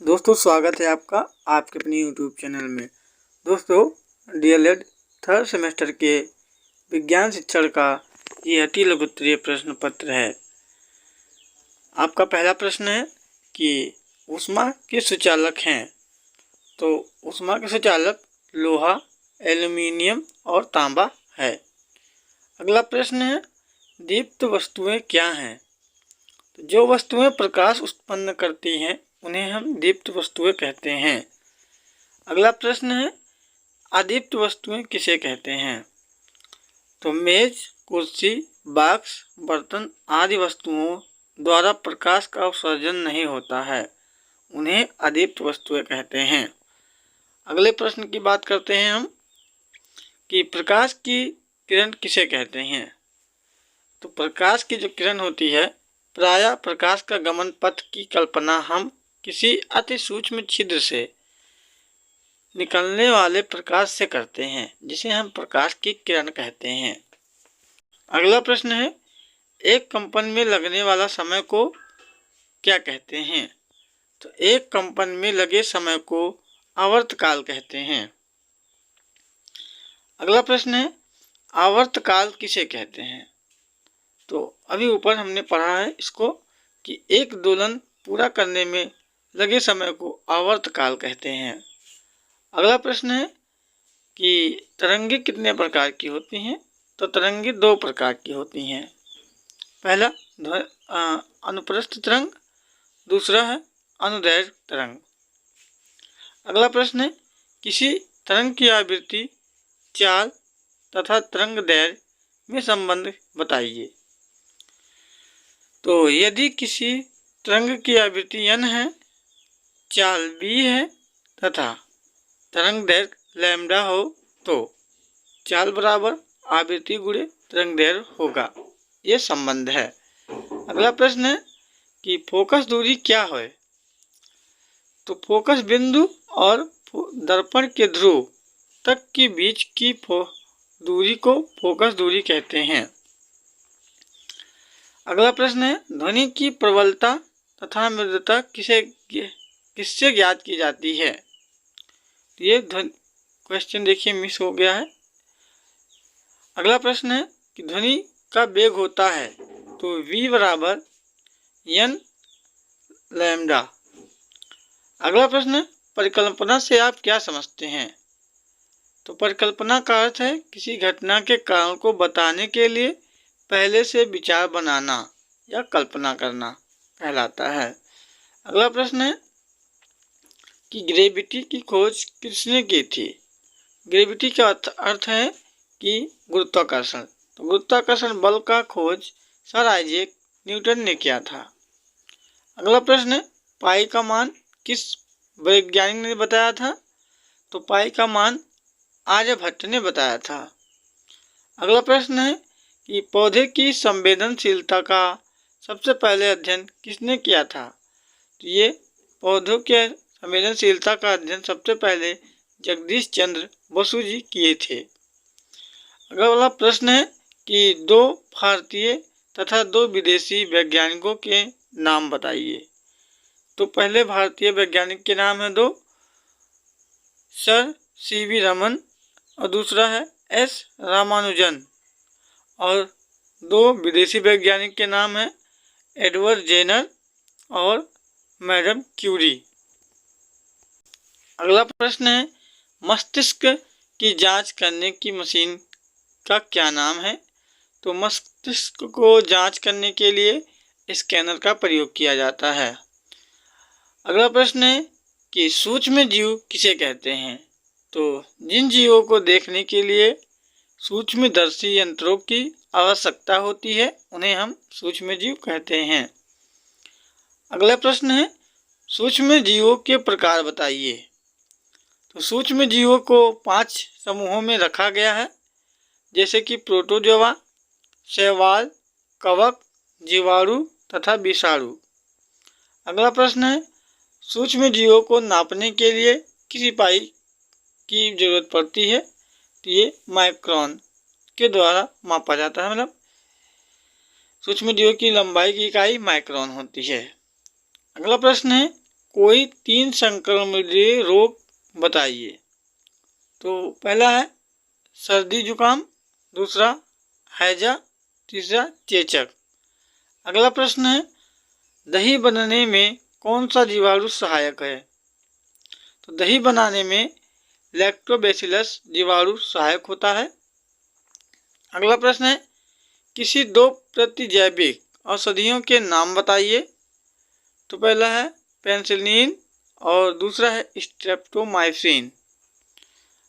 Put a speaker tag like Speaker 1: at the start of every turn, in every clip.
Speaker 1: दोस्तों स्वागत है आपका आपके अपने यूट्यूब चैनल में। दोस्तों डीएलएड थर्ड सेमेस्टर के विज्ञान शिक्षण का ये अति लघुत्तरीय प्रश्न पत्र है। आपका पहला प्रश्न है कि ऊष्मा के सुचालक हैं, तो ऊष्मा के सुचालक लोहा, एल्यूमीनियम और तांबा है। अगला प्रश्न है दीप्त वस्तुएं क्या हैं? तो जो वस्तुएं प्रकाश उत्पन्न करती हैं उन्हें हम दीप्त वस्तुएं कहते हैं। अगला प्रश्न है अदीप्त वस्तुएं किसे कहते हैं? तो मेज, कुर्सी, बॉक्स, बर्तन आदि वस्तुओं द्वारा प्रकाश का उत्सर्जन नहीं होता है, उन्हें अदीप्त वस्तुएं कहते हैं। अगले प्रश्न की बात करते हैं हम कि प्रकाश की किरण किसे कहते हैं? तो प्रकाश की जो किरण होती है, प्रायः प्रकाश का गमन पथ की कल्पना हम किसी अति सूक्ष्म छिद्र से निकलने वाले प्रकाश से करते हैं, जिसे हम प्रकाश की किरण कहते हैं। अगला प्रश्न है एक कंपन में लगने वाला समय को क्या कहते हैं? तो एक कंपन में लगे समय को आवर्तकाल कहते हैं। अगला प्रश्न है आवर्तकाल किसे कहते हैं? तो अभी ऊपर हमने पढ़ा है इसको कि एक दोलन पूरा करने में लगे समय को आवर्तकाल कहते हैं। अगला प्रश्न है कि तरंगे कितने प्रकार की होती हैं? तो तरंगे दो प्रकार की होती हैं। पहला अनुप्रस्थ तरंग, दूसरा है अनुदैर्घ्य तरंग। अगला प्रश्न है किसी तरंग की आवृत्ति, चाल तथा तरंग दैर्घ्य में संबंध बताइए। तो यदि किसी तरंग की आवृत्ति n है, चाल b है तथा तरंग दैर्घ्य लैम्डा हो तो चाल बराबर आवृत्ति गुणे तरंग दैर्घ्य होगा, ये संबंध है। अगला प्रश्न है कि फोकस दूरी क्या है? तो फोकस बिंदु और दर्पण के ध्रुव तक के बीच की दूरी को फोकस दूरी कहते हैं। अगला प्रश्न है ध्वनि की प्रबलता तथा मृदुता किससे ज्ञात की जाती है? तो ये क्वेश्चन देखिए मिस हो गया है। अगला प्रश्न है कि ध्वनि का वेग होता है तो v बराबर n लैम्डा। अगला प्रश्न है परिकल्पना से आप क्या समझते हैं? तो परिकल्पना का अर्थ है किसी घटना के कारण को बताने के लिए पहले से विचार बनाना या कल्पना करना कहलाता है। अगला प्रश्न है कि ग्रेविटी की खोज किसने की थी? ग्रेविटी का अर्थ है कि गुरुत्वाकर्षण। तो गुरुत्वाकर्षण बल का खोज सर आइजैक न्यूटन ने किया था। अगला प्रश्न है पाई का मान किस वैज्ञानिक ने बताया था? तो पाई का मान आर्यभट्ट ने बताया था। अगला प्रश्न है कि पौधे की संवेदनशीलता का सबसे पहले अध्ययन किसने किया था? तो ये पौधों के संवेदनशीलता का अध्ययन सबसे पहले जगदीश चंद्र बसु जी किए थे। अगला प्रश्न है कि दो भारतीय तथा दो विदेशी वैज्ञानिकों के नाम बताइए। तो पहले भारतीय वैज्ञानिक के नाम है दो, सर सीवी रमन और दूसरा है एस रामानुजन, और दो विदेशी वैज्ञानिक के नाम है एडवर्ड जेनर और मैडम क्यूरी। अगला प्रश्न है मस्तिष्क की जांच करने की मशीन का क्या नाम है? तो मस्तिष्क को जांच करने के लिए स्कैनर का प्रयोग किया जाता है। अगला प्रश्न है कि सूक्ष्म जीव किसे कहते हैं? तो जिन जीवों को देखने के लिए सूक्ष्मदर्शी यंत्रों की आवश्यकता होती है उन्हें हम सूक्ष्म जीव कहते हैं। अगला प्रश्न है सूक्ष्म जीवों के प्रकार बताइए। तो सूक्ष्म जीवों को 5 समूहों में रखा गया है, जैसे कि प्रोटोजोआ, शैवाल, कवक, जीवाणु तथा विषाणु। अगला प्रश्न है सूक्ष्म जीवों को नापने के लिए किस इकाई की जरूरत पड़ती है? तो ये माइक्रोन के द्वारा मापा जाता है, मतलब सूक्ष्म जीवों की लंबाई की इकाई माइक्रोन होती है। अगला प्रश्न है कोई 3 संक्रमणीय रोग बताइए। तो पहला है सर्दी जुकाम, दूसरा हैजा, तीसरा चेचक। अगला प्रश्न है दही बनने में कौन सा जीवाणु सहायक है। तो दही बनाने में लैक्टोबैसिलस जीवाणु सहायक होता है। अगला प्रश्न है किसी 2 प्रतिजैविक औषधियों के नाम बताइए। तो पहला है पेनिसिलिन और दूसरा है स्ट्रेप्टोमाइसिन।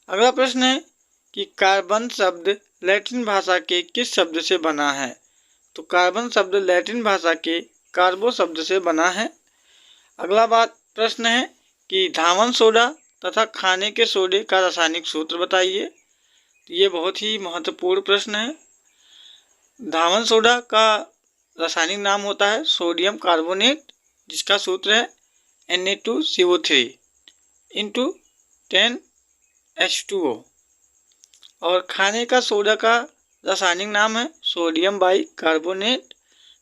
Speaker 1: अगला प्रश्न है कि कार्बन शब्द लैटिन भाषा के किस शब्द से बना है। तो कार्बन शब्द लैटिन भाषा के कार्बो शब्द से बना है। अगला प्रश्न है कि धावन सोडा तथा खाने के सोडे का रासायनिक सूत्र बताइए। तो ये बहुत ही महत्वपूर्ण प्रश्न है। धावन सोडा का रासायनिक नाम होता है सोडियम कार्बोनेट, जिसका सूत्र है Na2CO3 × 10H2O। और खाने का सोडा का रासायनिक नाम है सोडियम बाइकार्बोनेट,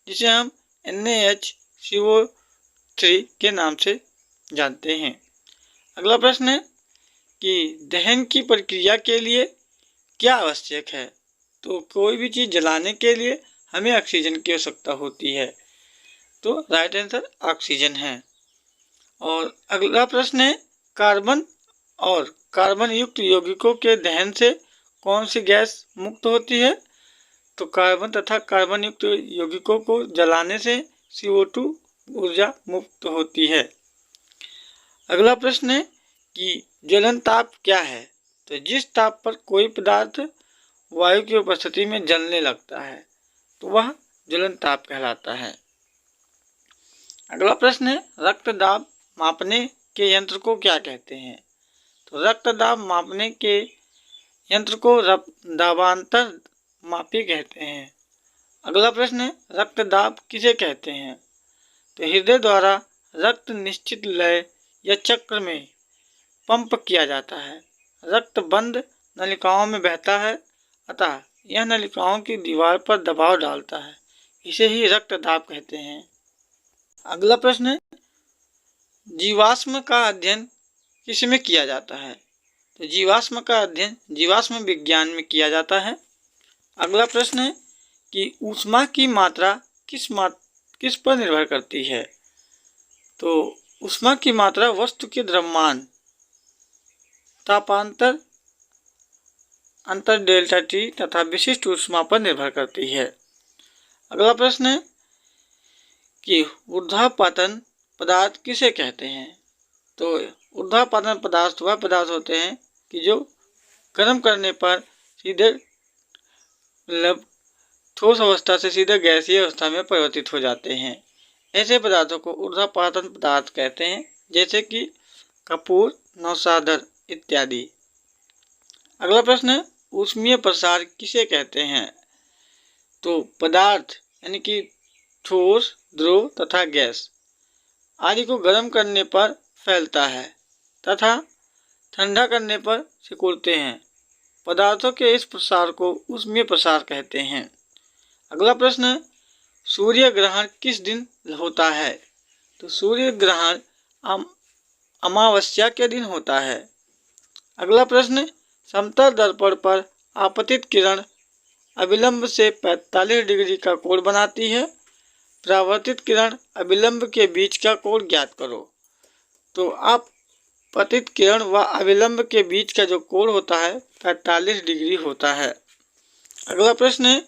Speaker 1: जिसे हम NaHCO3 के नाम से जानते हैं। अगला प्रश्न है कि दहन की प्रक्रिया के लिए क्या आवश्यक है। तो कोई भी चीज़ जलाने के लिए हमें ऑक्सीजन की आवश्यकता होती है। तो राइट आंसर ऑक्सीजन है। और अगला प्रश्न है कार्बन और कार्बन युक्त यौगिकों के दहन से कौन सी गैस मुक्त होती है। तो कार्बन तथा कार्बन युक्त यौगिकों को जलाने से CO2 ऊर्जा मुक्त होती है। अगला प्रश्न है कि ज्वलन ताप क्या है। तो जिस ताप पर कोई पदार्थ वायु की उपस्थिति में जलने लगता है तो वह ज्वलन ताप कहलाता है। अगला प्रश्न है रक्त दाब मापने के यंत्र को क्या कहते हैं। तो रक्त दाब मापने के यंत्र को दाबांतर मापी कहते हैं। अगला प्रश्न है रक्त दाब किसे कहते हैं। तो हृदय द्वारा रक्त निश्चित लय या चक्र में पंप किया जाता है। रक्त बंद नलिकाओं में बहता है, अतः यह नलिकाओं की दीवार पर दबाव डालता है, इसे ही रक्त दाब कहते हैं। अगला प्रश्न है जीवाश्म का अध्ययन किसमें किया जाता है। तो जीवाश्म का अध्ययन जीवाश्म विज्ञान में किया जाता है। अगला प्रश्न है कि ऊष्मा की मात्रा किस पर निर्भर करती है। तो ऊष्मा की मात्रा वस्तु के द्रव्यमान, तापांतर, अंतर डेल्टा टी तथा विशिष्ट ऊष्मा पर निर्भर करती है। अगला प्रश्न है कि ऊर्ध्वापातन पदार्थ किसे कहते हैं। तो ऊर्ध्वापातन पदार्थ वह पदार्थ होते हैं कि जो गर्म करने पर सीधे ठोस अवस्था से सीधे गैसीय अवस्था में परिवर्तित हो जाते हैं। ऐसे पदार्थों को ऊर्ध्वापातन पदार्थ कहते हैं, जैसे कि कपूर, नौशाधर इत्यादि। अगला प्रश्न है ऊष्मीय प्रसार किसे कहते हैं। तो पदार्थ यानी कि ठोस, द्रव तथा गैस आदि को गर्म करने पर फैलता है तथा ठंडा करने पर सिकुड़ते हैं। पदार्थों के इस प्रसार को ऊष्मीय प्रसार कहते हैं। अगला प्रश्न है सूर्य ग्रहण किस दिन होता है। तो सूर्य ग्रहण अमावस्या के दिन होता है। अगला प्रश्न समतल दर्पण पर आपतित किरण अभिलंब से 45 डिग्री का कोण बनाती है। परावर्तित किरण अभिलंब के बीच का कोण ज्ञात करो। तो आपतित किरण व अभिलंब के बीच का जो कोण होता है 45 डिग्री होता है। अगला प्रश्न है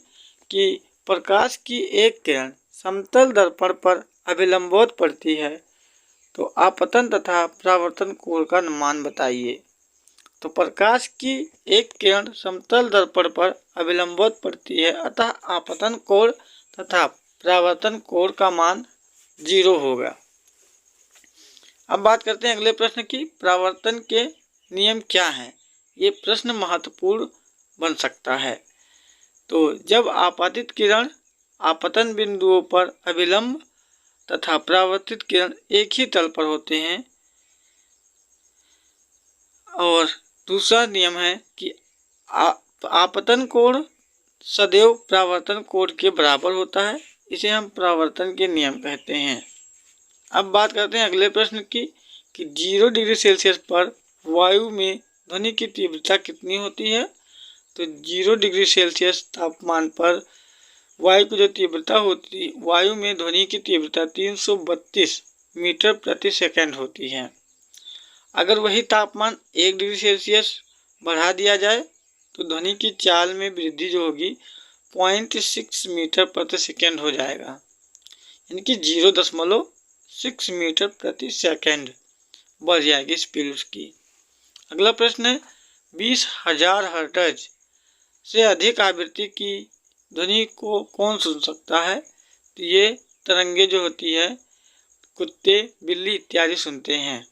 Speaker 1: कि प्रकाश की एक किरण समतल दर्पण पर अभिलंबवत पड़ती है, तो आपतन तथा परावर्तन कोण का मान बताइए। तो प्रकाश की एक किरण समतल दर्पण पर अभिलंबवत पड़ती है, अतः आपतन कोण तथा परावर्तन कोण का मान 0 होगा। अब बात करते हैं अगले प्रश्न की, परावर्तन के नियम क्या हैं। ये प्रश्न महत्वपूर्ण बन सकता है। तो जब आपतित किरण आपतन बिंदुओं पर अभिलंब तथा परावर्तित किरण एक ही तल पर होते हैं, और दूसरा नियम है कि आपतन कोण सदैव परावर्तन कोण के बराबर होता है, इसे हम परावर्तन के नियम कहते हैं। अब बात करते हैं अगले प्रश्न की कि 0 डिग्री सेल्सियस पर वायु में ध्वनि की तीव्रता कितनी होती है। तो 0 डिग्री सेल्सियस तापमान पर वायु की जो तीव्रता होती, वायु में ध्वनि की तीव्रता 332 मीटर प्रति सेकंड होती है। अगर वही तापमान 1 डिग्री सेल्सियस बढ़ा दिया जाए तो ध्वनि की चाल में वृद्धि जो होगी 0.6 मीटर प्रति सेकंड हो जाएगा, यानी कि 0.6 मीटर प्रति सेकंड बढ़ जाएगी स्पीड उसकी। अगला प्रश्न है 20,000 हर्ट्ज से अधिक आवृत्ति की ध्वनि को कौन सुन सकता है। तो ये तरंगे जो होती है कुत्ते, बिल्ली इत्यादि सुनते हैं।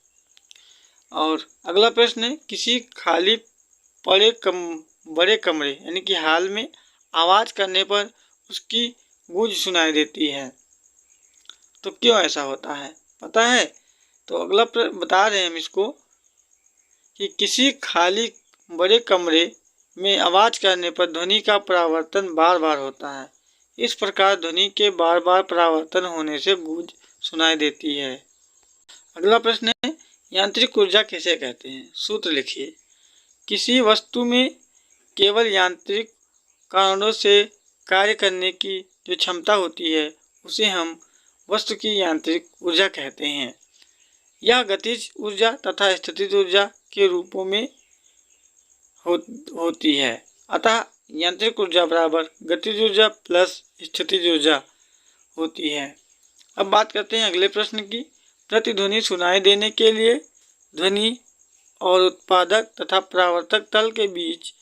Speaker 1: और अगला प्रश्न है किसी खाली पड़े बड़े कमरे यानी कि हॉल में आवाज़ करने पर उसकी गूंज सुनाई देती है, तो क्यों ऐसा होता है, पता है। तो अगला बता रहे हैं हम इसको कि किसी खाली बड़े कमरे में आवाज़ करने पर ध्वनि का परावर्तन बार बार होता है। इस प्रकार ध्वनि के बार बार परावर्तन होने से गूंज सुनाई देती है। अगला प्रश्न है यांत्रिक ऊर्जा किसे कहते हैं। सूत्र लिखिए। किसी वस्तु में केवल यांत्रिक कारणों से कार्य करने की जो क्षमता होती है उसे हम वस्तु की यांत्रिक ऊर्जा कहते हैं। यह गतिज ऊर्जा तथा स्थितिज ऊर्जा के रूपों में होती है। अतः यांत्रिक ऊर्जा बराबर गतिज ऊर्जा प्लस स्थितिज ऊर्जा होती है। अब बात करते हैं अगले प्रश्न की। प्रतिध्वनि सुनाई देने के लिए ध्वनि और उत्पादक तथा परावर्तक तल के बीच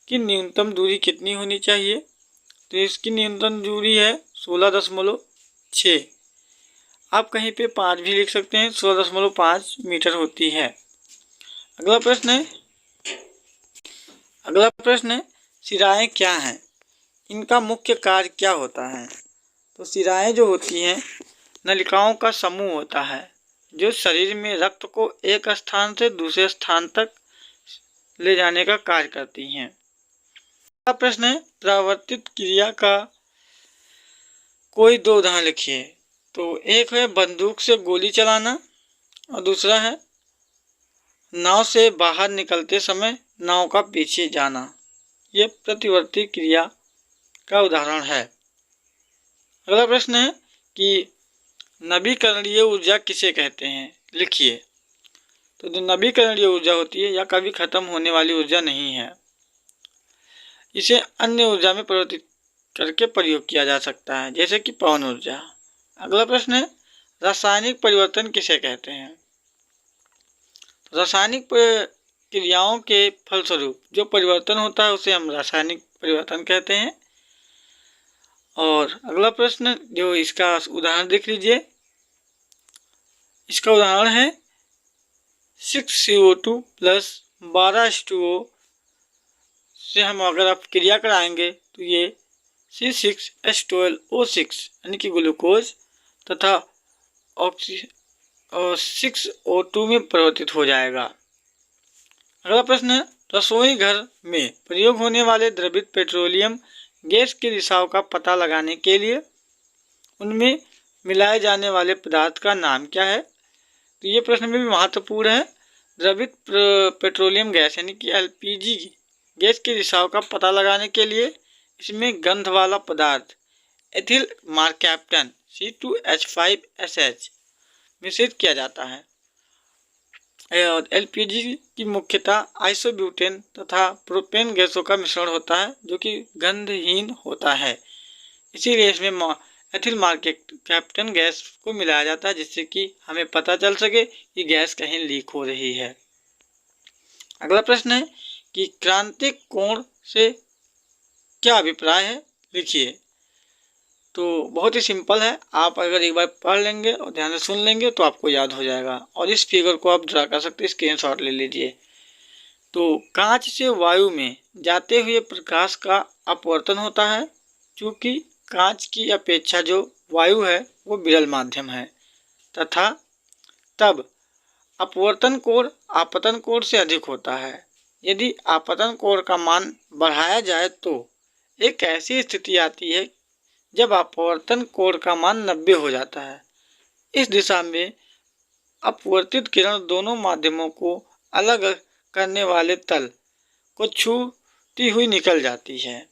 Speaker 1: की न्यूनतम दूरी कितनी होनी चाहिए। तो इसकी न्यूनतम दूरी है 16.6। आप कहीं पे 5 भी लिख सकते हैं, 16.5 मीटर होती है। अगला प्रश्न है शिराएँ क्या हैं, इनका मुख्य कार्य क्या होता है। तो शिराएँ जो होती हैं नलिकाओं का समूह होता है जो शरीर में रक्त को एक स्थान से दूसरे स्थान तक ले जाने का कार्य करती हैं। अगला प्रश्न है परावर्तित क्रिया का कोई 2 उदाहरण लिखिए। तो एक है बंदूक से गोली चलाना और दूसरा है नाव से बाहर निकलते समय नाव का पीछे जाना। ये प्रतिवर्ती क्रिया का उदाहरण है। अगला प्रश्न है कि नवीकरणीय ऊर्जा किसे कहते हैं, लिखिए। तो जो नवीकरणीय ऊर्जा होती है यह कभी खत्म होने वाली ऊर्जा नहीं है, इसे अन्य ऊर्जा में परिवर्तित करके प्रयोग किया जा सकता है, जैसे कि पवन ऊर्जा। अगला प्रश्न है रासायनिक परिवर्तन किसे कहते हैं। तो रासायनिक क्रियाओं के फलस्वरूप जो परिवर्तन होता है उसे हम रासायनिक परिवर्तन कहते हैं। और अगला प्रश्न जो इसका उदाहरण देख लीजिए। इसका उदाहरण है 6CO2 प्लस 12 H2O से हम अगर आप क्रिया कराएंगे तो ये C6H12O6 यानी कि ग्लूकोज तथा 6O2 में परिवर्तित हो जाएगा। अगला प्रश्न है रसोई घर में प्रयोग होने वाले द्रवित पेट्रोलियम गैस की दिशाओं का पता लगाने के लिए उनमें मिलाए जाने वाले पदार्थ का नाम क्या है। तो ये प्रश्न में भी महत्वपूर्ण है। द्रवित पेट्रोलियम गैस यानी कि LPG गैस की दिशाओं का पता लगाने के लिए इसमें गंध वाला पदार्थ एथिल मरकैप्टन C2H5SH मिश्रित किया जाता है। LPG की मुख्यतः आइसोब्यूटेन तथा प्रोपेन गैसों का मिश्रण होता है जो कि गंधहीन होता है, इसीलिए इसमें एथिल मरकैप्टन गैस को मिलाया जाता है जिससे कि हमें पता चल सके कि गैस कहीं लीक हो रही है। अगला प्रश्न है कि क्रांतिक कोण से क्या अभिप्राय है, लिखिए। तो बहुत ही सिंपल है, आप अगर एक बार पढ़ लेंगे और ध्यान से सुन लेंगे तो आपको याद हो जाएगा। और इस फिगर को आप ड्रा कर सकते हैं, स्क्रीनशॉट ले लीजिए। तो कांच से वायु में जाते हुए प्रकाश का अपवर्तन होता है, क्योंकि कांच की अपेक्षा जो वायु है वो विरल माध्यम है तथा तब अपवर्तन कोण आपतन कोण से अधिक होता है। यदि आपतन कोण का मान बढ़ाया जाए तो एक ऐसी स्थिति आती है जब अपवर्तन कोण का मान 90 हो जाता है। इस दिशा में अपवर्तित किरण दोनों माध्यमों को अलग करने वाले तल को छूती हुई निकल जाती है।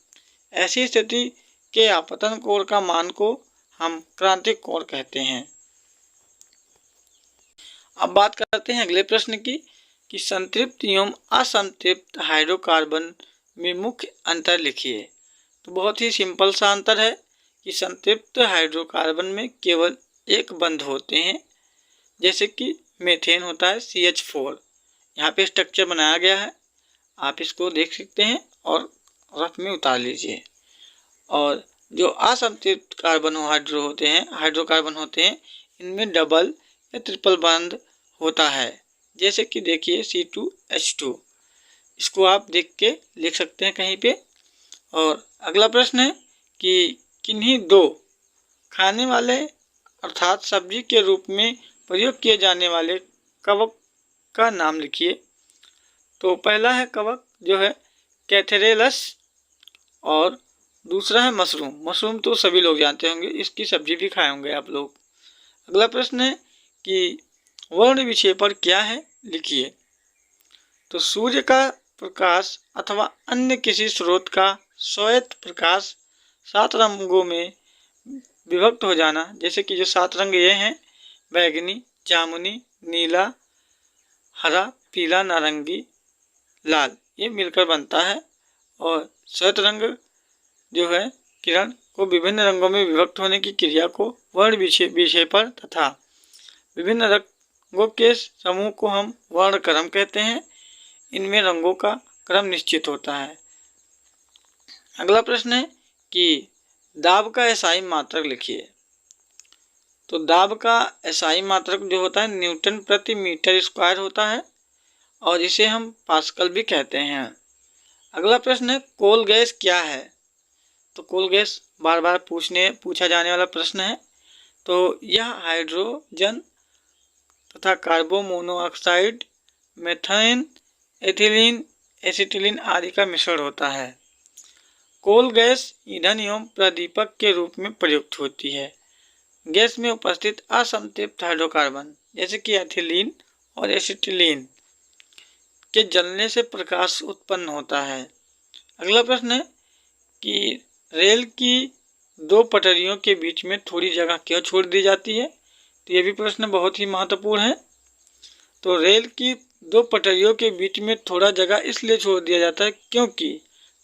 Speaker 1: ऐसी स्थिति के आपतन कोण का मान को हम क्रांतिक कोण कहते हैं। अब बात करते हैं अगले प्रश्न की कि संतृप्त एवं असंतृप्त हाइड्रोकार्बन में मुख्य अंतर लिखिए। तो बहुत ही सिंपल सा अंतर है कि संतृप्त हाइड्रोकार्बन में केवल एक बंध होते हैं, जैसे कि मीथेन होता है CH4। यहाँ पे स्ट्रक्चर बनाया गया है, आप इसको देख सकते हैं और रफ में उतार लीजिए। और जो असंतृप्त हाइड्रोकार्बन होते हैं इनमें डबल या ट्रिपल बंध होता है, जैसे कि देखिए C2H2। इसको आप देख के लिख सकते हैं कहीं पे। और अगला प्रश्न है कि किन्हीं दो खाने वाले अर्थात सब्जी के रूप में प्रयोग किए जाने वाले कवक का नाम लिखिए। तो पहला है कवक जो है कैथेरेलस और दूसरा है मशरूम। मशरूम तो सभी लोग जानते होंगे, इसकी सब्जी भी खाए होंगे आप लोग। अगला प्रश्न है कि वर्ण विक्षेपण क्या है, लिखिए। तो सूर्य का प्रकाश अथवा अन्य किसी स्रोत का श्वेत प्रकाश 7 रंगों में विभक्त हो जाना, जैसे कि जो 7 रंग ये हैं बैगनी, जामुनी, नीला, हरा, पीला, नारंगी, लाल, ये मिलकर बनता है। और श्वेत रंग जो है किरण को विभिन्न रंगों में विभक्त होने की क्रिया को वर्ण विक्षेपण तथा विभिन्न रंगों के समूह को हम वर्ण क्रम कहते हैं। इनमें रंगों का क्रम निश्चित होता है। अगला प्रश्न है कि दाब का एसआई मात्रक लिखिए। तो दाब का एसआई मात्रक जो होता है न्यूटन प्रति मीटर स्क्वायर होता है और इसे हम पास्कल भी कहते हैं। अगला प्रश्न है कोल गैस क्या है। तो कोल गैस बार बार पूछा जाने वाला प्रश्न है। तो यह हाइड्रोजन तथा carbon monoxide, methane, ethylene, acetylene आदि का मिश्रण होता है। कोल गैस ईंधन एवं प्रदीपक के रूप में प्रयुक्त होती है। गैस में उपस्थित असंतृप्त हाइड्रोकार्बन जैसे कि एथिलीन और एसिटिलीन के जलने से प्रकाश उत्पन्न होता है। अगला प्रश्न है कि रेल की 2 पटरियों के बीच में थोड़ी जगह क्यों छोड़ दी जाती है। तो ये भी प्रश्न बहुत ही महत्वपूर्ण है। तो रेल की 2 पटरियों के बीच में थोड़ा जगह इसलिए छोड़ दिया जाता है क्योंकि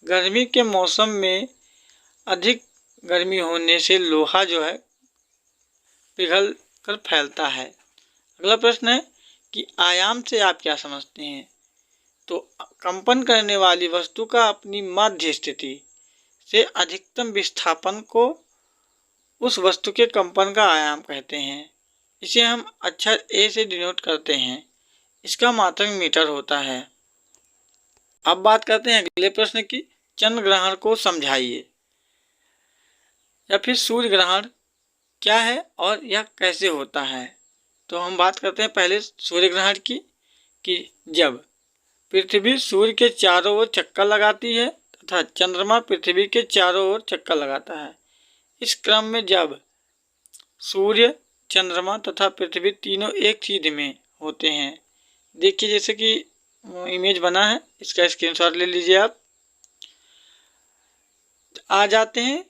Speaker 1: गर्मी के मौसम में अधिक गर्मी होने से लोहा जो है पिघल कर फैलता है। अगला प्रश्न है कि आयाम से आप क्या समझते हैं। तो कंपन करने वाली वस्तु का अपनी माध्य स्थिति से अधिकतम विस्थापन को उस वस्तु के कंपन का आयाम कहते हैं। इसे हम अक्षर A से डिनोट करते हैं। इसका मात्रक मीटर होता है। अब बात करते हैं अगले प्रश्न की, चंद्र ग्रहण को समझाइए या फिर सूर्य ग्रहण क्या है और यह कैसे होता है। तो हम बात करते हैं पहले सूर्य ग्रहण की कि जब पृथ्वी सूर्य के चारों ओर चक्कर लगाती है तथा चंद्रमा पृथ्वी के चारों ओर चक्कर लगाता है। इस क्रम में जब सूर्य, चंद्रमा तथा पृथ्वी तीनों एक सीध में होते हैं, देखिए जैसे कि इमेज बना है, इसका स्क्रीनशॉट ले लीजिए आप। आ जाते हैं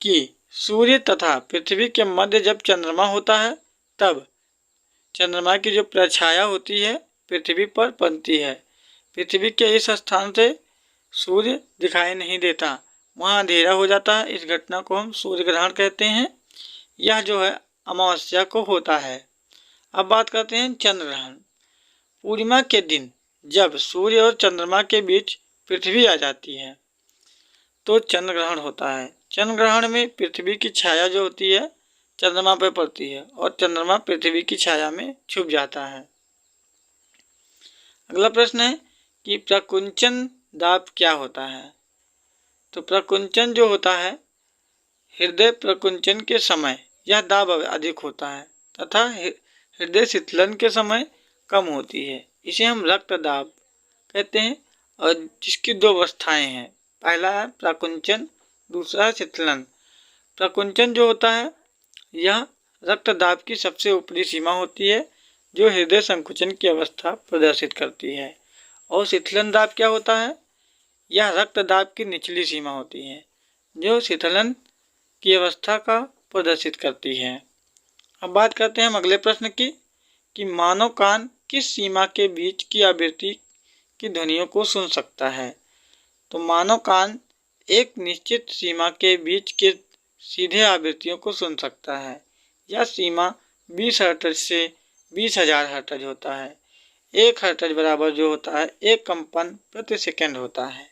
Speaker 1: कि सूर्य तथा पृथ्वी के मध्य जब चंद्रमा होता है तब चंद्रमा की जो प्रछाया होती है पृथ्वी पर बनती है। पृथ्वी के इस स्थान से सूर्य दिखाई नहीं देता, वहाँ अंधेरा हो जाता है। इस घटना को हम सूर्य ग्रहण कहते हैं। यह जो है अमावस्या को होता है। अब बात करते हैं चंद्र ग्रहण। पूर्णिमा के दिन जब सूर्य और चंद्रमा के बीच पृथ्वी आ जाती है तो चंद्र ग्रहण होता है। चंद्र ग्रहण में पृथ्वी की छाया जो होती है चंद्रमा पर पड़ती है और चंद्रमा पृथ्वी की छाया में छुप जाता है। अगला प्रश्न है कि प्रकुंचन दाब क्या होता है। तो प्रकुंचन जो होता है हृदय प्रकुंचन के समय यह दाब अधिक होता है तथा हृदय शीतलन के समय कम होती है। इसे हम रक्त दाब कहते हैं और जिसकी 2 अवस्थाएं हैं, पहला है प्रकुंचन, दूसरा है शीतलन। प्रकुंचन जो होता है यह रक्तदाब की सबसे ऊपरी सीमा होती है जो हृदय संकुचन की अवस्था प्रदर्शित करती है। और शीतलन दाब क्या होता है? यह रक्तदाब की निचली सीमा होती है जो शीतलन की अवस्था का प्रदर्शित करती है। अब बात करते हैं हम अगले प्रश्न की कि मानव कान किस सीमा के बीच की आवृत्ति की ध्वनियों को सुन सकता है। तो मानव कान एक निश्चित सीमा के बीच के सीधे आवृत्तियों को सुन सकता है। यह सीमा 20 हर्ट्ज से 20,000 हर्ट्ज होता है। 1 हर्ट्ज बराबर जो होता है 1 कंपन प्रति सेकंड होता है।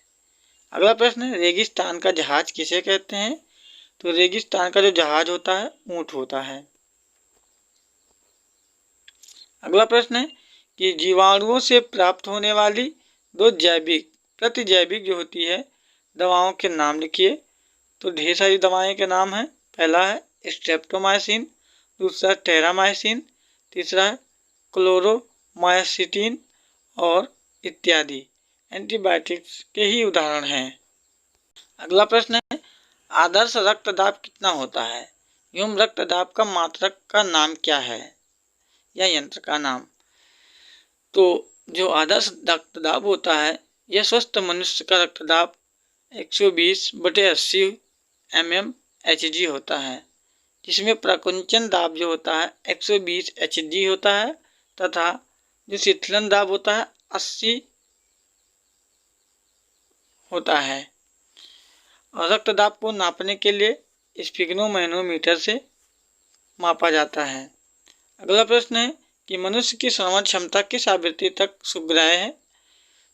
Speaker 1: अगला प्रश्न है, रेगिस्तान का जहाज किसे कहते हैं? तो रेगिस्तान का जो जहाज होता है ऊंट होता है। अगला प्रश्न है कि जीवाणुओं से प्राप्त होने वाली 2 जैविक प्रतिजैविक जो होती है दवाओं के नाम लिखिए। तो ढेर सारी दवाएं के नाम हैं। पहला है स्ट्रेप्टोमाइसिन, दूसरा टेरामाइसिन, तीसरा है क्लोरोमाइसिटिन और इत्यादि एंटीबायोटिक्स के ही उदाहरण हैं। अगला प्रश्न है, आदर्श रक्तदाब कितना होता है एवं रक्तदाब का मात्रक का नाम क्या है या यंत्र का नाम? तो जो आदर्श रक्तदाब होता है यह स्वस्थ मनुष्य का रक्तदाब 120/80 mmHg होता है, जिसमें प्रकुंचन दाब जो होता है 120 Hg होता है तथा जो शीतलन दाब होता है 80 होता है। और रक्तदाब को नापने के लिए स्फिग्नोमैनोमीटर से मापा जाता है। अगला प्रश्न है कि मनुष्य की श्रवण क्षमता किस आवृत्ति तक सुग्राह्य है?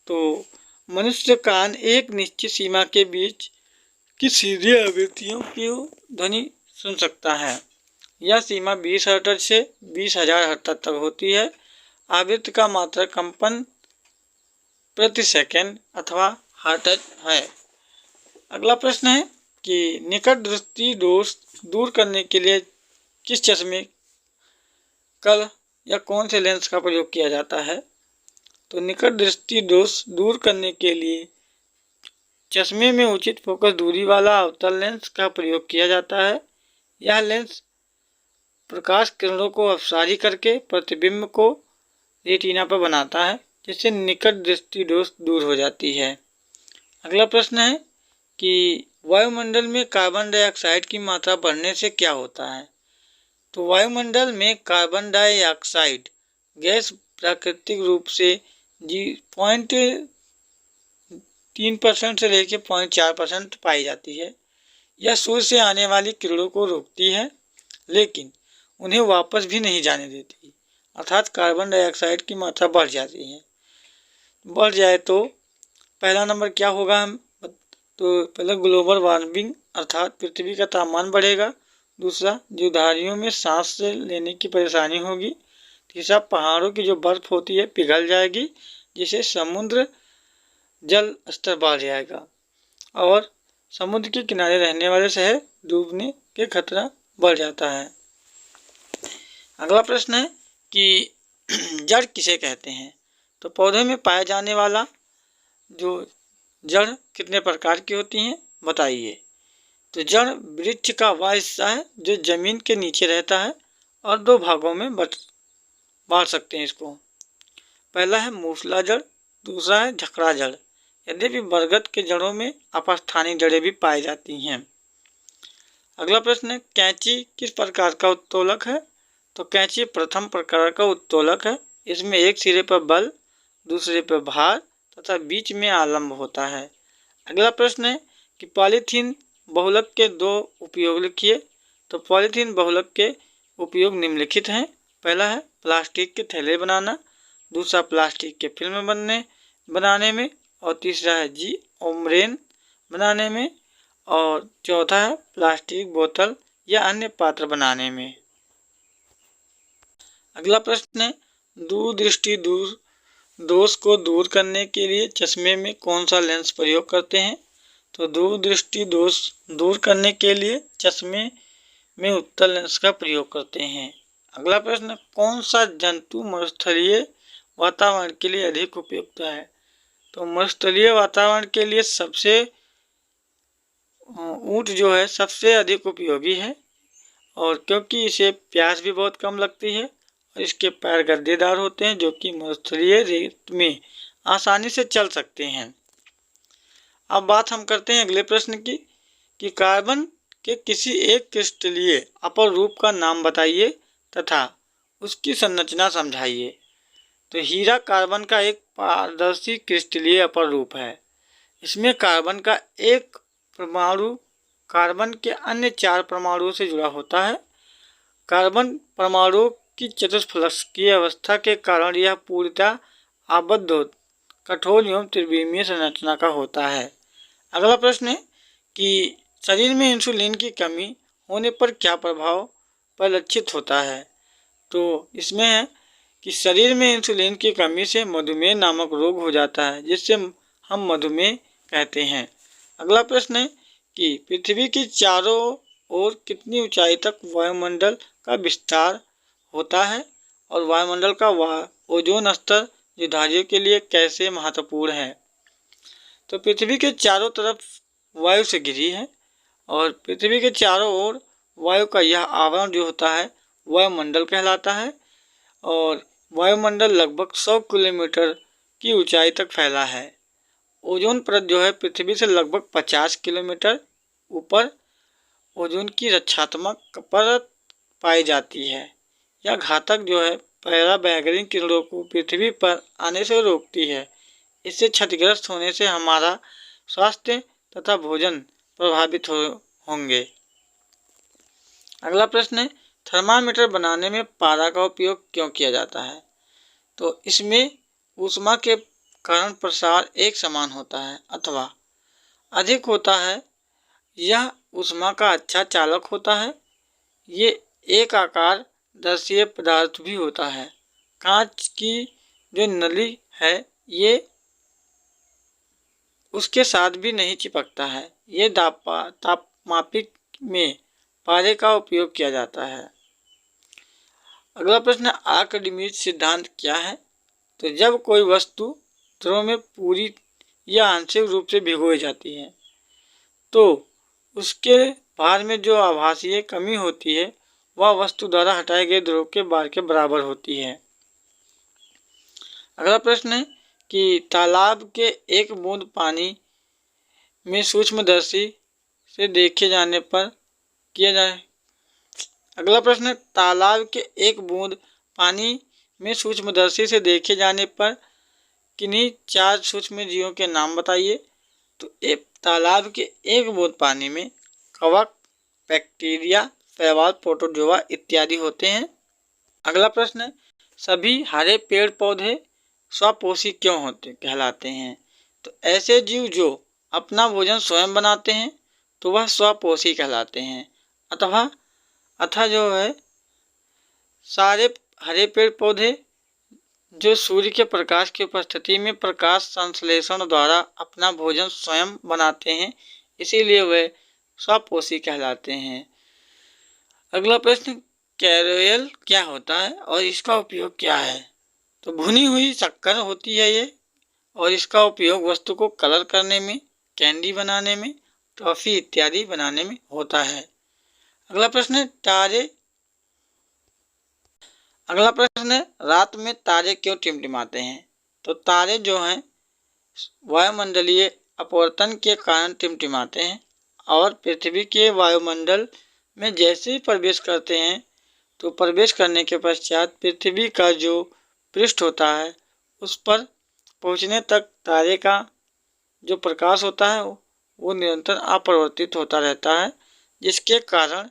Speaker 1: तो मनुष्य कान एक निश्चित सीमा के बीच की सीधी आवृत्तियों की ध्वनि सुन सकता है। यह सीमा 20 हर्ट्ज से 20,000 हर्ट्ज तक होती है। आवृत्ति का मात्रक कंपन प्रति सेकंड अथवा हर्ट्ज है। अगला प्रश्न है कि निकट दृष्टि दोष दूर करने के लिए किस चश्मे कल या कौन से लेंस का प्रयोग किया जाता है? तो निकट दृष्टि दोष दूर करने के लिए चश्मे में उचित फोकस दूरी वाला अवतल लेंस का प्रयोग किया जाता है। यह लेंस प्रकाश किरणों को अपसारी करके प्रतिबिंब को रेटिना पर बनाता है, जिससे निकट दृष्टि दोष दूर हो जाती है। अगला प्रश्न है कि वायुमंडल में कार्बन डाइऑक्साइड की मात्रा बढ़ने से क्या होता है? तो वायुमंडल में कार्बन डाइऑक्साइड गैस प्राकृतिक रूप से 0.3% से लेकर 0.4% पाई जाती है। यह सूर्य से आने वाली किरणों को रोकती है लेकिन उन्हें वापस भी नहीं जाने देती, अर्थात कार्बन डाइऑक्साइड की मात्रा बढ़ जाती है। बढ़ जाए तो पहला नंबर क्या होगा? तो पहला ग्लोबल वार्मिंग अर्थात पृथ्वी का तापमान बढ़ेगा। दूसरा जीवधारियों में सांस लेने की परेशानी होगी। तीसरा पहाड़ों की जो बर्फ होती है पिघल जाएगी, जिससे समुद्र जल स्तर बढ़ जाएगा और समुद्र के किनारे रहने वाले शहर डूबने के खतरा बढ़ जाता है। अगला प्रश्न है कि जड़ किसे कहते हैं? तो पौधे में पाया जाने वाला जो जड़ कितने प्रकार की होती हैं बताइए। तो जड़ वृक्ष का वह हिस्सा है जो जमीन के नीचे रहता है और 2 भागों में बांट सकते हैं इसको। पहला है मूसला जड़, दूसरा है झकड़ा जड़। यद्यपि बरगद के जड़ों में अपस्थानिक जड़ें भी पाई जाती हैं। अगला प्रश्न है कैंची किस प्रकार का उत्तोलक है? तो कैंची प्रथम प्रकार का उत्तोलक है। इसमें एक सिरे पर बल, दूसरे पर भार तथा बीच में आलंब होता है। अगला प्रश्न है कि पॉलीथीन बहुलक के 2 उपयोग लिखिए। तो पॉलीथीन बहुलक के उपयोग निम्नलिखित हैं। पहला है प्लास्टिक के थैले बनाना, दूसरा प्लास्टिक के फिल्म बनाने में और तीसरा है जिओमरेन बनाने में और चौथा है प्लास्टिक बोतल या अन्य पात्र बनाने में। अगला प्रश्न है दूरदृष्टि दोष को दूर करने के लिए चश्मे में कौन सा लेंस प्रयोग करते हैं? तो दूरदृष्टि दोष दूर करने के लिए चश्मे में उत्तल लेंस का प्रयोग करते हैं। अगला प्रश्न कौन सा जंतु मरुस्थलीय वातावरण के लिए अधिक उपयुक्त है? तो मरुस्थलीय वातावरण के लिए सबसे ऊंट जो है सबसे अधिक उपयोगी है और क्योंकि इसे प्यास भी बहुत कम लगती है और इसके पैर गद्देदार होते हैं जो कि मरुस्थलीय रेत में आसानी से चल सकते हैं। अब बात हम करते हैं अगले प्रश्न की कि कार्बन के किसी एक क्रिस्टलीय अपर रूप का नाम बताइए तथा उसकी संरचना समझाइए। तो हीरा कार्बन का एक पारदर्शी क्रिस्टलीय अपर रूप है। इसमें कार्बन का एक परमाणु कार्बन के अन्य 4 परमाणुओं से जुड़ा होता है। कार्बन परमाणुओं की चतुष्फलकीय अवस्था के कारण यह पूर्णतः आबद्ध कठोर एवं त्रिविमीय संरचना का होता है। अगला प्रश्न है कि शरीर में इंसुलिन की कमी होने पर क्या प्रभाव परिलक्षित होता है। तो इसमें है कि शरीर में इंसुलिन की कमी से मधुमेह नामक रोग हो जाता है जिससे हम मधुमेह कहते हैं। अगला प्रश्न है कि पृथ्वी की चारों ओर कितनी ऊंचाई तक वायुमंडल का विस्तार होता है और वायुमंडल का ओजोन स्तर जीवधारियों के लिए कैसे महत्वपूर्ण है। तो पृथ्वी के चारों तरफ वायु से घिरी है और पृथ्वी के चारों ओर वायु का यह आवरण जो होता है वायुमंडल कहलाता है और वायुमंडल लगभग 100 किलोमीटर की ऊंचाई तक फैला है। ओजोन परत जो है पृथ्वी से लगभग 50 किलोमीटर ऊपर ओजोन की रक्षात्मक परत पाई जाती है। यह घातक जो है पराबैंगनी किरणों को पृथ्वी पर आने से रोकती है। इससे क्षतिग्रस्त होने से हमारा स्वास्थ्य तथा भोजन प्रभावित होंगे। अगला प्रश्न है थर्मामीटर बनाने में पारा का उपयोग क्यों किया जाता है। तो इसमें ऊष्मा के कारण प्रसार एक समान होता है अथवा अधिक होता है। यह ऊष्मा का अच्छा चालक होता है। ये एक आकार दर्शीय पदार्थ भी होता है। कांच की जो नली है ये उसके साथ भी नहीं चिपकता है। ये तापमापिक में पारे का उपयोग किया जाता है। अगला प्रश्न आर्किमिडीज सिद्धांत क्या है। तो जब कोई वस्तु द्रव में पूरी या आंशिक रूप से भिगोई जाती है तो उसके भार में जो आभासीय कमी होती है वह वस्तु द्वारा हटाए गए द्रव के भार के बराबर होती है। अगला प्रश्न है कि तालाब के एक बूंद पानी में सूक्ष्मदर्शी से देखे जाने पर किया जाए। अगला प्रश्न है तालाब के एक बूंद पानी में सूक्ष्मदर्शी से देखे जाने पर किन्हीं 4 सूक्ष्म जीवों के नाम बताइए। तो एक तालाब के एक बूंद पानी में कवक, बैक्टीरिया, शैवाल, प्रोटोजोआ इत्यादि होते हैं। अगला प्रश्न है सभी हरे पेड़ पौधे स्वपोषी क्यों होते कहलाते हैं। तो ऐसे जीव जो अपना भोजन स्वयं बनाते हैं तो वह स्वपोषी कहलाते हैं। अथवा जो है सारे हरे पेड़ पौधे जो सूर्य के प्रकाश की उपस्थिति में प्रकाश संश्लेषण द्वारा अपना भोजन स्वयं बनाते हैं इसीलिए वे स्वपोषी कहलाते हैं। अगला प्रश्न कैरोयल क्या होता है और इसका उपयोग क्या है। तो भुनी हुई शक्कर होती है ये और इसका उपयोग वस्तु को कलर करने में, कैंडी बनाने में, टॉफी इत्यादि बनाने में होता है। अगला प्रश्न है रात में तारे क्यों टिमटिमाते हैं। तो तारे जो हैं वायुमंडलीय अपवर्तन के कारण टिमटिमाते हैं और पृथ्वी के वायुमंडल में जैसे ही प्रवेश करते हैं तो प्रवेश करने के पश्चात पृथ्वी का जो पृष्ठ होता है उस पर पहुंचने तक तारे का जो प्रकाश होता है वो निरंतर अपरिवर्तित होता रहता है जिसके कारण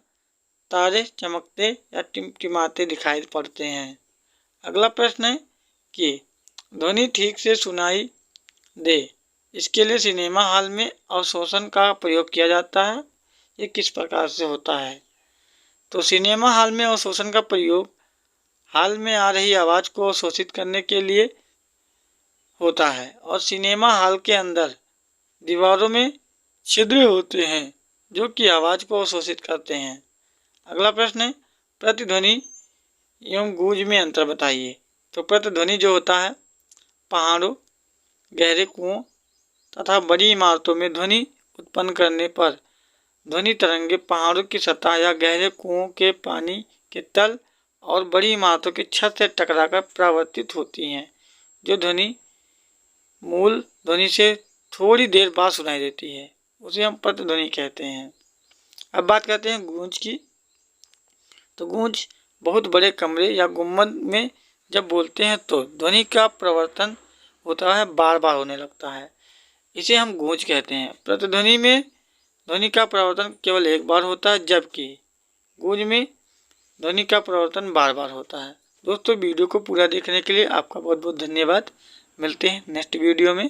Speaker 1: तारे चमकते या टिमटिमाते दिखाई पड़ते हैं। अगला प्रश्न है कि ध्वनि ठीक से सुनाई दे इसके लिए सिनेमा हॉल में अवशोषण का प्रयोग किया जाता है। ये किस प्रकार से होता है। तो सिनेमा हॉल में अवशोषण का प्रयोग हॉल में आ रही आवाज़ को अवशोषित करने के लिए होता है और सिनेमा हॉल के अंदर दीवारों में छिद्र होते हैं जो कि आवाज़ को अवशोषित करते हैं। अगला प्रश्न है प्रतिध्वनि एवं गूंज में अंतर बताइए। तो प्रतिध्वनि जो होता है पहाड़ों, गहरे कुओं तथा बड़ी इमारतों में ध्वनि उत्पन्न करने पर ध्वनि तरंगे पहाड़ों की सतह या गहरे कुओं के पानी के तल और बड़ी इमारतों की छत से टकराकर परावर्तित होती हैं, जो ध्वनि मूल ध्वनि से थोड़ी देर बाद सुनाई देती है। उसे हम प्रतिध्वनि कहते हैं। अब बात करते हैं गूंज की। तो गूंज बहुत बड़े कमरे या गुम्बद में जब बोलते हैं तो ध्वनि का प्रवर्तन होता है, बार बार होने लगता है, इसे हम गूंज कहते हैं। प्रतिध्वनि में ध्वनि का प्रवर्तन केवल एक बार होता है, जबकि गूंज में ध्वनि का प्रवर्तन बार बार होता है। दोस्तों, वीडियो को पूरा देखने के लिए आपका बहुत बहुत धन्यवाद। मिलते हैं नेक्स्ट वीडियो में।